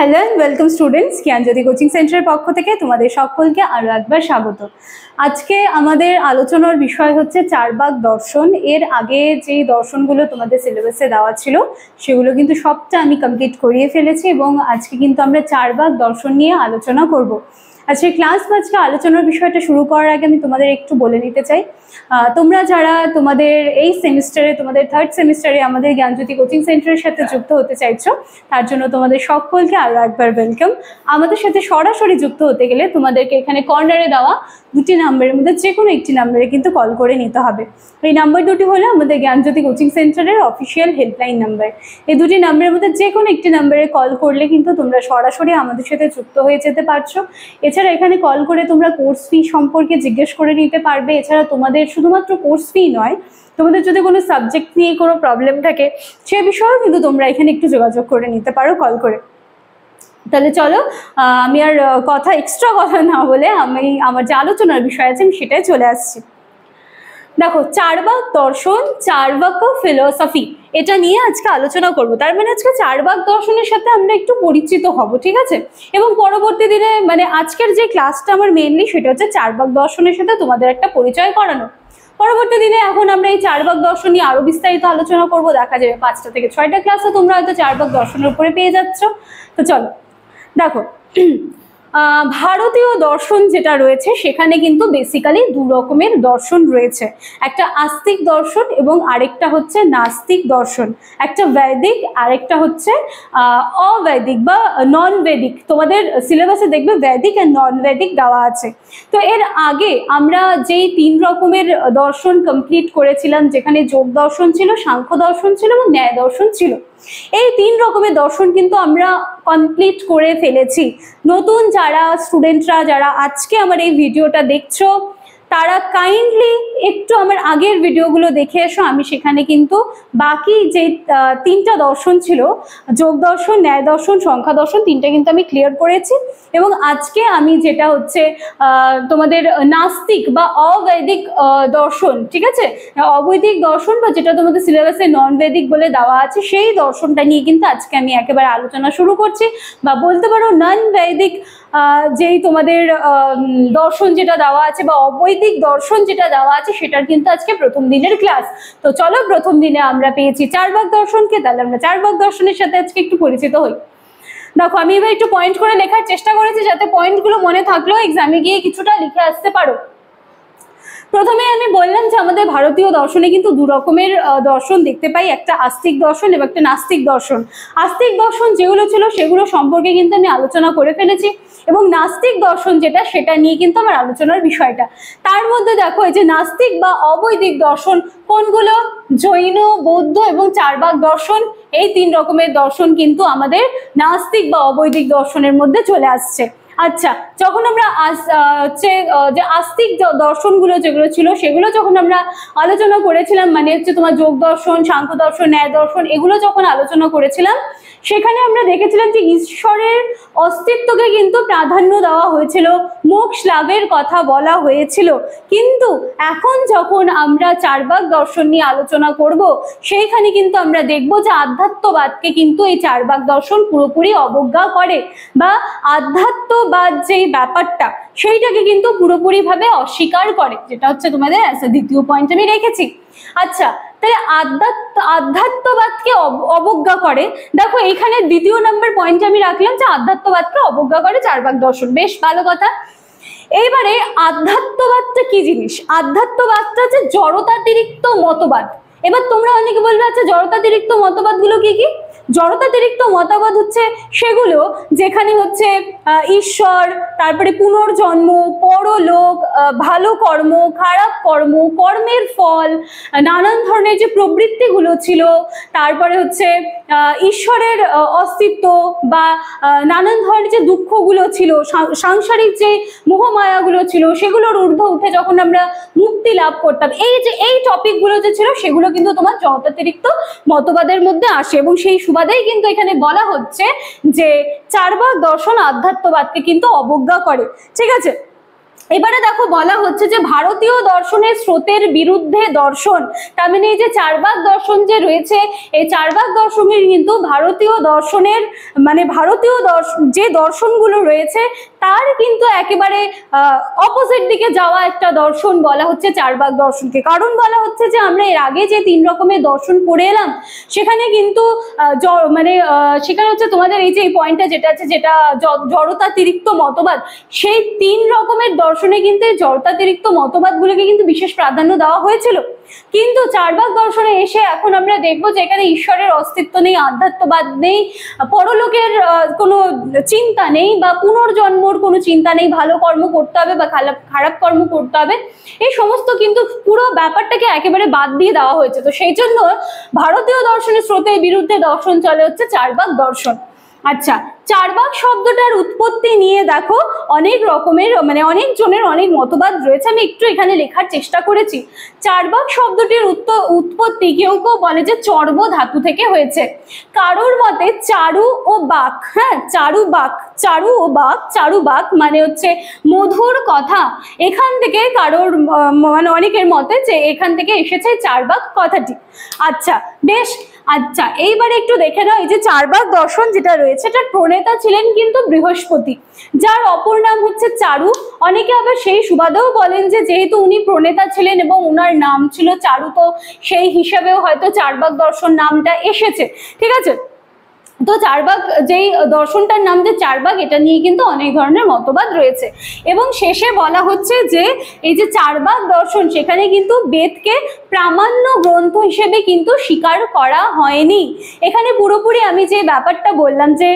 Hello and welcome students, Gyanjyoti coaching সেন্টারের পক্ষ থেকে তোমাদের সকলকে আরও একবার স্বাগত। আজকে আমাদের আলোচনার বিষয় হচ্ছে চারবাক দর্শন। এর আগে যেই দর্শনগুলো তোমাদের সিলেবাসে দেওয়া ছিল সেগুলো কিন্তু সবটা আমি কমপ্লিট করিয়ে ফেলেছি এবং আজকে কিন্তু আমরা চারবাক দর্শন নিয়ে আলোচনা করব। আজকে ক্লাস বা আজকে আলোচনার বিষয়টা শুরু করার আগে আমি তোমাদের একটু বলে নিতে চাই, তোমরা যারা তোমাদের এই সেমিস্টারে, তোমাদের থার্ড সেমিস্টারে আমাদের জ্ঞানজ্যোতি কোচিং সেন্টারের সাথে যুক্ত হতে চাইছো, তার জন্য তোমাদের সকলকে আরও একবার ওয়েলকাম। আমাদের সাথে সরাসরি যুক্ত হতে গেলে তোমাদেরকে এখানে কর্নারে দেওয়া দুটি নাম্বারের মধ্যে যে কোনো একটি নাম্বারে কিন্তু কল করে নিতে হবে। এই নাম্বার দুটি হলো আমাদের জ্ঞানজ্যোতি কোচিং সেন্টারের অফিসিয়াল হেল্পলাইন নাম্বার। এই দুটি নাম্বারের মধ্যে যে কোনো একটি নাম্বারে কল করলে কিন্তু তোমরা সরাসরি আমাদের সাথে যুক্ত হয়ে যেতে পারছো। এছাড়া এখানে কল করে তোমরা কোর্স ফি সম্পর্কে জিজ্ঞেস করে নিতে পারবে। এছাড়া তোমাদের শুধুমাত্র কোর্স ফি নয়, তোমাদের যদি কোনো সাবজেক্ট নিয়ে কোনো প্রবলেম থাকে সে বিষয়েও কিন্তু তোমরা এখানে একটু যোগাযোগ করে নিতে পারো কল করে। তাহলে চলো, আমি আর এক্সট্রা কথা না বলে আমি আমার যে আলোচনার বিষয় আছে আমি সেটাই চলে আসছি। দেখো, চারবাক দর্শন, চারবাক ফিলোসফি, এটা নিয়ে আজকে আলোচনা করব। তার মানে আজকে চারবাক দর্শনের সাথে আমরা একটু পরিচিত হব, ঠিক আছে? এবং পরবর্তী দিনে মানে আজকের যে ক্লাসটা আমার মেনলি সেটা হচ্ছে চারবাক দর্শনের সাথে তোমাদের একটা পরিচয় করানো। পরবর্তী দিনে এখন আমরা এই চারবাক দর্শন নিয়ে আরো বিস্তারিত আলোচনা করব। দেখা যাবে 5টা থেকে 6টা ক্লাসে তোমরা হয়তো চারবাক দর্শনের উপরে পেয়ে যাচ্ছ। তো চলো দেখো, ভারতীয় দর্শন যেটা রয়েছে সেখানে কিন্তু বেসিক্যালি দু রকমের দর্শন রয়েছে। একটা আস্তিক দর্শন এবং আরেকটা হচ্ছে নাস্তিক দর্শন। একটা বৈদিক, আরেকটা হচ্ছে অবৈদিক বা নন বৈদিক। তোমাদের সিলেবাসে দেখবে বৈদিক আর নন বৈদিক দেওয়া আছে। তো এর আগে আমরা যেই 3 রকমের দর্শন কমপ্লিট করেছিলাম, যেখানে যোগ দর্শন ছিল, সাংখ্য দর্শন ছিল এবং ন্যায় দর্শন ছিল, এই 3 রকমের দর্শন কিন্তু আমরা কমপ্লিট করে ফেলেছি। নতুন যারা স্টুডেন্টরা যারা আজকে আমার এই ভিডিওটা দেখছো, তারা কাইন্ডলি একটু আমার আগের ভিডিওগুলো দেখে এসো। আমি সেখানে কিন্তু বাকি যে 3টা দর্শন ছিল, যোগ দর্শন, ন্যায় দর্শন, সংখ্যা দর্শন, 3টা কিন্তু আমি ক্লিয়ার করেছি। এবং আজকে আমি যেটা হচ্ছে তোমাদের নাস্তিক বা অবৈদিক দর্শন, ঠিক আছে, অবৈদিক দর্শন বা যেটা তোমাদের সিলেবাসে নন বৈদিক বলে দেওয়া আছে, সেই দর্শনটা নিয়ে কিন্তু আজকে আমি একেবারে আলোচনা শুরু করছি। বা বলতে পারো নন বৈদিক যেই তোমাদের দর্শন যেটা দেওয়া আছে বা অবৈদিক দর্শন যেটা দেওয়া আছে সেটার কিন্তু আজকে প্রথম দিনের ক্লাস। তো চলো, প্রথম দিনে আমরা পেয়েছি চারবাক দর্শনকে, তাহলে আমরা চারবাক দর্শনের সাথে আজকে একটু পরিচিত হই। দেখো, আমি এবার একটু পয়েন্ট করে লেখার চেষ্টা করেছি যাতে পয়েন্টগুলো মনে থাকলেও এক্সামে গিয়ে কিছুটা লিখে আসতে পারো। প্রথমে আমি বললাম যে আমাদের ভারতীয় দর্শনে কিন্তু 2 রকমের দর্শন দেখতে পাই, একটা আস্তিক দর্শন এবং একটা নাস্তিক দর্শন। আস্তিক দর্শন যেগুলো ছিল সেগুলো সম্পর্কে কিন্তু আমি আলোচনা করে ফেলেছি এবং নাস্তিক দর্শন যেটা, সেটা নিয়ে কিন্তু আমার আলোচনার বিষয়টা। তার মধ্যে দেখো, এই যে নাস্তিক বা অবৈদিক দর্শন কোনগুলো, জৈন, বৌদ্ধ এবং চারবাক দর্শন, এই 3 রকমের দর্শন কিন্তু আমাদের নাস্তিক বা অবৈদিক দর্শনের মধ্যে চলে আসছে। আচ্ছা, যখন আমরা যে আস্তিক দর্শনগুলো যেগুলো ছিল সেগুলো যখন আমরা আলোচনা করেছিলাম, মানে হচ্ছে তোমার যোগ দর্শন, সাংখ্য দর্শন, ন্যায় দর্শন, এগুলো যখন আলোচনা করেছিলাম সেখানে আমরা দেখেছিলাম যে ঈশ্বরের অস্তিত্বকে কিন্তু প্রাধান্য দেওয়া হয়েছিল, মোক্ষ লাভের কথা বলা হয়েছিল। কিন্তু এখন যখন আমরা চারবাক দর্শন নিয়ে আলোচনা করব, সেইখানে কিন্তু আমরা দেখব যে আধ্যাত্মবাদকে কিন্তু এই চারবাক দর্শন পুরোপুরি অবজ্ঞা করে বা আধ্যাত্মবাদ যেই ব্যাপারটা সেইটাকে কিন্তু পুরোপুরিভাবে অস্বীকার করে, যেটা হচ্ছে তোমাদের দ্বিতীয় পয়েন্ট আমি রেখেছি। আচ্ছা, তাহলে আধ্যাত্মবাদকে অবজ্ঞা করে। দেখো, এখানে দ্বিতীয় নম্বর পয়েন্ট আমি রাখলাম যে আধ্যাত্মবাদকে অবজ্ঞা করে চারবাক দর্শন, বেশ ভালো কথা। এইবারে আধ্যাত্মবাদটা কি জিনিস? আধ্যাত্মবাদটা হচ্ছে জড়তাতিরিক্ত মতবাদ। এবার তোমরা অনেকে বলবে, আচ্ছা জড়তাতিরিক্ত মতবাদগুলো কি কি? জড়তাতিরিক্ত মতবাদ হচ্ছে সেগুলো যেখানে হচ্ছে ঈশ্বর, তারপরে পুনর্জন্ম, পরলোক, ভালো কর্ম, খারাপ কর্ম, কর্মের ফল, নানান ধরনের যে প্রবৃত্তিগুলো ছিল, তারপরে হচ্ছে ঈশ্বরের অস্তিত্ব বা নানান ধরনের যে দুঃখগুলো ছিল, সাংসারিক যে মোহমায়াগুলো ছিল, সেগুলোর ঊর্ধ্বে উঠে যখন আমরা মুক্তি লাভ করতাম, এই টপিকগুলো যে ছিল সেগুলো কিন্তু তোমার জড়তাতিরিক্ত মতবাদের মধ্যে আসে। এবং সেই সুবাদেই কিন্তু এখানে বলা হচ্ছে যে চারবাক দর্শন আধ্যাত্মবাদকে কিন্তু অবজ্ঞা করে, ঠিক আছে? এবারে দেখো বলা হচ্ছে যে ভারতীয় দর্শনের স্রোতের বিরুদ্ধে দর্শন, তার মানে এই যে চারবাক দর্শন যে রয়েছে, এই চারবাক দর্শনের কিন্তু ভারতীয় দর্শনের মানে ভারতীয় যে দর্শনগুলো রয়েছে তার কিন্তু একেবারে অপোজিট দিকে যাওয়া একটা দর্শন বলা হচ্ছে চারবাক দর্শনকে। কারণ বলা হচ্ছে যে আমরা এর আগে যে 3 রকমের দর্শন পড়ে এলাম সেখানে কিন্তু সেখানে হচ্ছে তোমাদের এই যে এই পয়েন্টটা যেটা আছে, যেটা জড়তাতিরিক্ত মতবাদ, সেই 3 রকমের দর্শনে কিন্তু এই জড়তাতিরিক্ত মতবাদগুলোকে কিন্তু বিশেষ প্রাধান্য দেওয়া হয়েছিল। কিন্তু চারবাক দর্শনে এসে এখন আমরা দেখবো যে এখানে ঈশ্বরের অস্তিত্ব নেই, আধ্যাত্মবাদ নেই, পরলোকের কোনো চিন্তা নেই, বা পুনর্জন্মর কোনো চিন্তা নেই, ভালো কর্ম করতে হবে বা খারাপ কর্ম করতে হবে, এই সমস্ত কিন্তু পুরো ব্যাপারটাকে একেবারে বাদ দিয়ে দেওয়া হয়েছে। তো সেই জন্য ভারতীয় দর্শনের স্রোতের বিরুদ্ধে দর্শন চলে হচ্ছে চারবাক দর্শন। আচ্ছা, চারবাক শব্দটার উৎপত্তি নিয়ে দেখো অনেক রকমের মানে অনেক জনের অনেক মতবাদ রয়েছে, আমি একটু এখানে লেখার চেষ্টা করেছি। চারবাক শব্দটির উৎপত্তি কেউ কেউ বলে যে চর্ব ধাতু থেকে হয়েছে, কারোর মতে চারু ও বাক, হ্যাঁ চারুবাক, চারু ও বাক, চারুবাক মানে হচ্ছে মধুর কথা, এখান থেকে কারোর মানে অনেকের মতে যে এখান থেকে এসেছে চারবাক কথাটি। আচ্ছা বেশ, আচ্ছা এইবারে একটু দেখে নাও এই যে চারবাক দর্শন যেটা রয়েছে এটার প্রণেতা ছিলেন কিন্তু বৃহস্পতি, যার অপর নাম হচ্ছে চারু। অনেকে আবার সেই সুবাদেও বলেন যে যেহেতু উনি প্রণেতা ছিলেন এবং উনার নাম ছিল চারু, তো সেই হিসাবেও হয়তো চারবাক দর্শন নামটা এসেছে, ঠিক আছে। তো চারবাক যেই দর্শনটার নাম যে চারবাক, এটা নিয়ে কিন্তু অনেক ধরনের মতবাদ রয়েছে। এবং শেষে বলা হচ্ছে যে এই যে চারবাক দর্শন সেখানে কিন্তু বেদকে প্রামাণ্য গ্রন্থ হিসেবে কিন্তু স্বীকার করা হয়নি। এখানে পুরোপুরি আমি যে ব্যাপারটা বললাম যে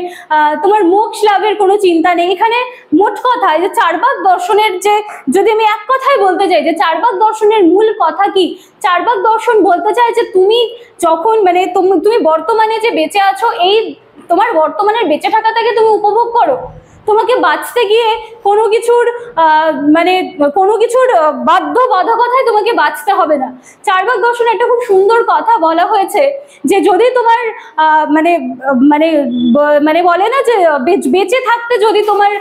তোমার মোক্ষ লাভের কোনো চিন্তা নেই, এখানে মোট কথা এই যে চারবাক দর্শনের যে যদি আমি এক কথায় বলতে চাই যে চারবাক দর্শনের মূল কথা কি, চারবাক দর্শন বলতে চায় যে তুমি যখন মানে তুমি বর্তমানে যে বেঁচে আছো এই তোমার বর্তমানের বেঁচে থাকাটাকে তুমি উপভোগ করো, তোমাকে বাঁচতে গিয়ে কোনো কিছুর মানে কোনো কিছুর বাধ্যবাধকতায় তোমাকে বাঁচতে হবে না। চারবাক দর্শনে একটা খুব সুন্দর কথা বলা হয়েছে যে যদি তোমার মানে মানে মানে বলে না যে বেঁচে থাকতে যদি তোমার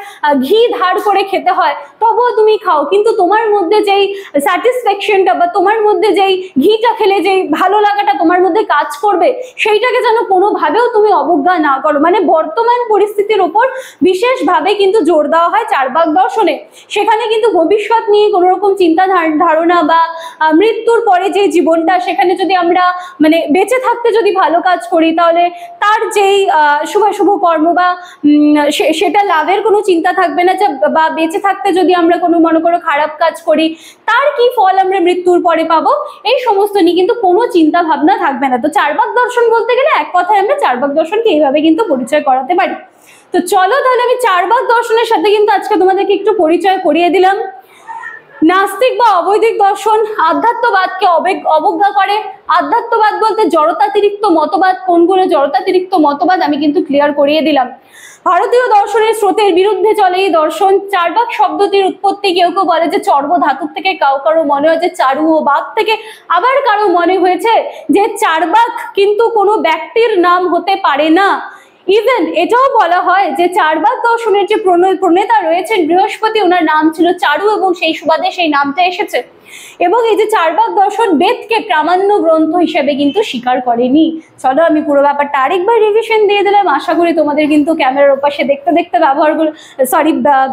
ঘি ধার করে খেতে হয় তবুও তুমি খাও, কিন্তু তোমার মধ্যে যেই স্যাটিসফ্যাকশনটা বা তোমার মধ্যে যেই ঘিটা খেলে যেই ভালো লাগাটা তোমার মধ্যে কাজ করবে সেইটাকে যেন কোনোভাবেও তুমি অবজ্ঞা না করো। মানে বর্তমান পরিস্থিতির উপর বিশেষভাবে কিন্তু জোর দেওয়া হয় চারবাক দর্শনে। সেখানে কিন্তু ভবিষ্যৎ নিয়ে কোনো রকম চিন্তা ধারণা বা মৃত্যুর পরে যে জীবনটা সেখানে যদি আমরা মানে বেঁচে থাকতে যদি ভালো কাজ করি তাহলে তার যেই শুভ কর্ম বা সেটা লাভের কোনো চিন্তা থাকবে না, বা বেঁচে থাকতে যদি আমরা কোনো মনে করো খারাপ কাজ করি তার কি ফল আমরা মৃত্যুর পরে পাবো, এই সমস্ত নিয়ে কিন্তু কোনো চিন্তা ভাবনা থাকবে না। তো চারবাক দর্শন বলতে গেলে এক কথায় আমরা চারবাক দর্শনকে এইভাবে কিন্তু পরিচয় করাতে পারি। তো চলো তাহলে আমি চারবাক দর্শনের সাথে কিন্তু আজকে তোমাদেরকে একটু পরিচয় করিয়ে দিলাম। নাস্তিক বা অবৈদিক দর্শন আধ্যাত্মবাদকে অবজ্ঞা করে। আধ্যাত্মবাদ বলতে জড়তাতিরিক্ত মতবাদ, কোনগুলো জড়তাতিরিক্ত মতবাদ আমি কিন্তু ক্লিয়ার করিয়ে দিলাম। ভারতীয় দর্শনের স্রোতের বিরুদ্ধে চলে এই দর্শন। চারবাক শব্দটির উৎপত্তি কেউ কেউ বলে যে চর্ব ধাতুর থেকে, কারো মনে হয় যে চারু ও বাক থেকে, আবার কারো মনে হয়েছে যে চারবাক কিন্তু কোনো ব্যক্তির নাম হতে পারে না। ইভেন এটাও বলা হয় যে চারবাক দর্শনের যে প্রণেতা রয়েছেন বৃহস্পতি, ওনার নাম ছিল চারু এবং সেই সুবাদে সেই নামটা এসেছে। এবং এই যে চারবাক দর্শন বেদকে প্রামাণ্য গ্রন্থ হিসেবে কিন্তু স্বীকার করেনি। চলো আমি পুরো ব্যাপারটা আরেকবার রিভিশন দিয়ে দিলাম, আশা করি তোমাদের কিন্তু ক্যামেরার ওপাশে দেখতে দেখতে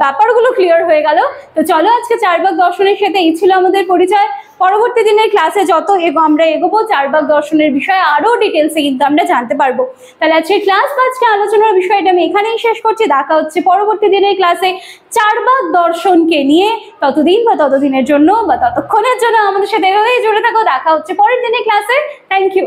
ব্যাপারগুলো ক্লিয়ার হয়ে গেল। তো চলো আজকে চারবাক দর্শনের সাথে এই ছিল আমাদের পরিচয়। পরবর্তী দিনের ক্লাসে যত আমরা এগোবো চারবাক দর্শনের বিষয়ে আরো ডিটেলসে কিন্তু আমরা জানতে পারবো। তাহলে আজকে ক্লাস বা আজকে আলোচনার বিষয়টা আমি এখানেই শেষ করছি। দেখা হচ্ছে পরবর্তী দিনের ক্লাসে চারবাক দর্শনকে নিয়ে। ততদিন বা ততদিনের জন্য বা ততক্ষণের জন্য আমাদের সাথে এভাবেই জুড়ে থাকো। দেখা হচ্ছে পরের দিনের ক্লাসে। Thank you.